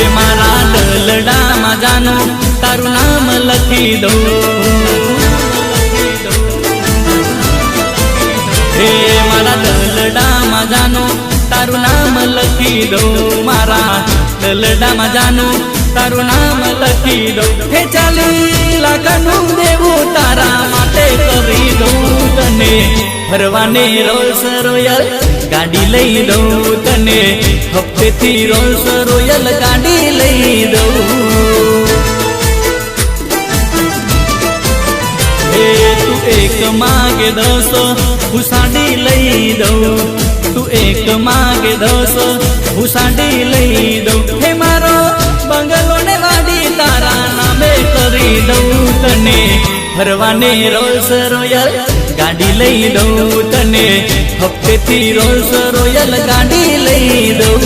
હે મારા દલડામાં જાનું તારું નામ લખી દઉં, હે મારા દલડામાં જાનું તારું નામ લખી દઉં, મારા દલડામાં જાનું તારું નામ લખી દઉં. હે 40 લાખનું દેવું તારા માટે કરી દઉં તને, ફરવાને રોલ્સ રોયલ ગાડી લઈ દઉં તને, હપ્તેથી રોલ્સ રોયલ ગાડી લઈ દઉં. હે તું એક માગે 10 હું સાડી લઈ દઉં, તું એક માગે 10 હું સાડી લઈ દઉં. હે મારો બંગલો ને વાડી તારા નામે કરી દઉં તને, ફરવાને રોલ્સ રોયલ ગાડી લઈ દઉં તને, હપ્તેથી રોલ્સ રોયલ ગાડી લઈ દઉં.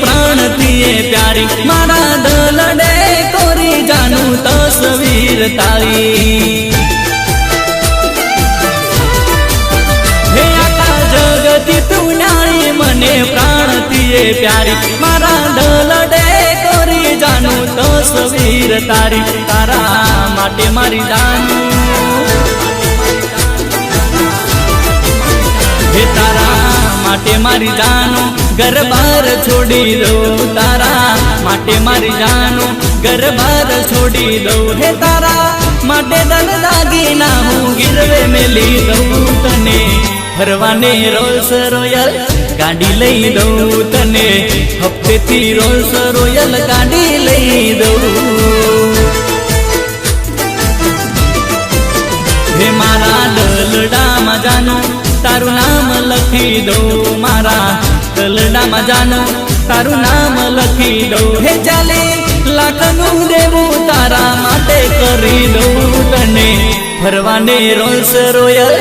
પ્રાણથી પ્યારી મારા દલડે કોરી જાનું તસવીર તારી, હે આખા જગતી તું ન્યારી મને પ્રાણથી પ્યારી મારા દલડે કોરી જાનું તસવીર તારી. તારા માટે મારી જાનું, હે તારા માટે મારી જાનું ઘર-બાર છોડી દઉં, તારા માટે મારી જાનું ઘર-બાર છોડી દઉં. હે તારા માટે ધન દાગીના હું ગીરવે મેલી દઉં તને, ફરવાને રોલ્સ રોયલ ગાડી લઈ દઉં તને, હપ્તેથી રોલ્સ રોયલ ગાડી લઈ દઉં. હે મારા દલડામાં જાનું તારું નામ લખી દઉં, મારા દલડામાં જાનું તારું નામ લખી દઉં. હે 40 લાખનું દેવું તારા માટે કરી દઉં તને, ફરવાને રોલ્સ રોયલ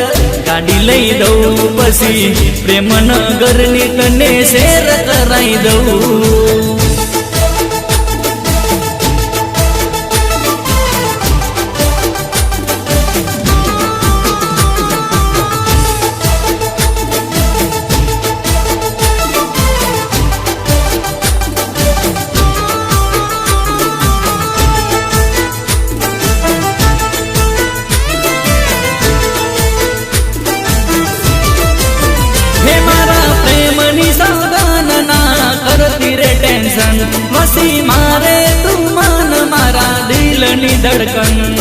ગાડી લઈ દઉં, પછી પ્રેમનગરની તને શેર કરાઈ દઉં. વસી મારે તું મન મારા દિલની ધડકન,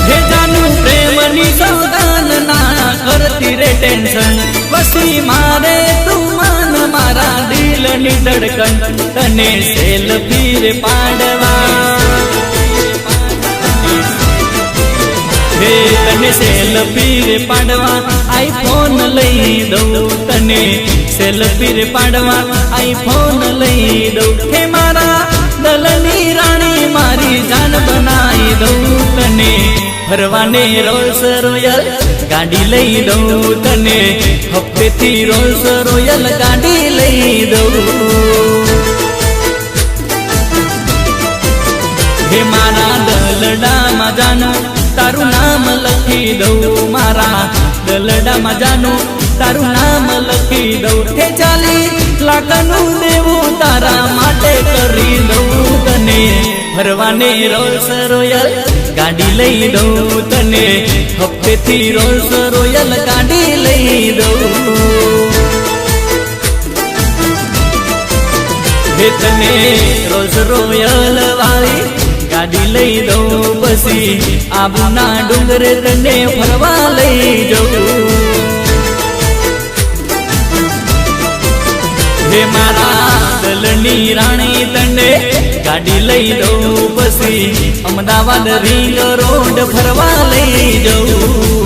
હે જાનું પ્રેમની સોગાન ના કરતી રે ટેન્શન, વસી મારે તું મન મારા દિલની ધડકન. તને સેલ્ફી રે પાડવા, હે તને સેલ્ફી રે પાડવા આઈફોન લઈ દઉં તને, સેલ્ફી રે પાડવા આઈફોન લઈ દઉં. હે મારા દલની રાણી મારી જાન બનાવી દઉં તને, ફરવાને રોલ્સ રોયલ ગાડી લઈ દઉં તને, હપ્તેથી રોલ્સ રોયલ ગાડી લઈ દઉં. હે મારા દલડામાં જાનું તારું નામ લખી દઉં, મારા દલડામાં જાનું તારું નામ લખી દઉં. હે 40 લાખનું દેવું તારા માટે કરી દઉં તને, ફરવાને રોલ્સ રોયલ ગાડી લઈ દઉં તને, હપ્તેથી રોલ્સ રોયલ ગાડી લઈ દઉં. હે તને રોલ્સ રોયલ વાળી ગાડી લઈ દઉં, પછી આબુના ડુંગરે તને ફરવા લઈ જઉં. હે મારા દલની રાણી તને ગાડી લઈ દઉં, પછી અમદાવાદ રિંગ રોડ ફરવા લઈ જઉં.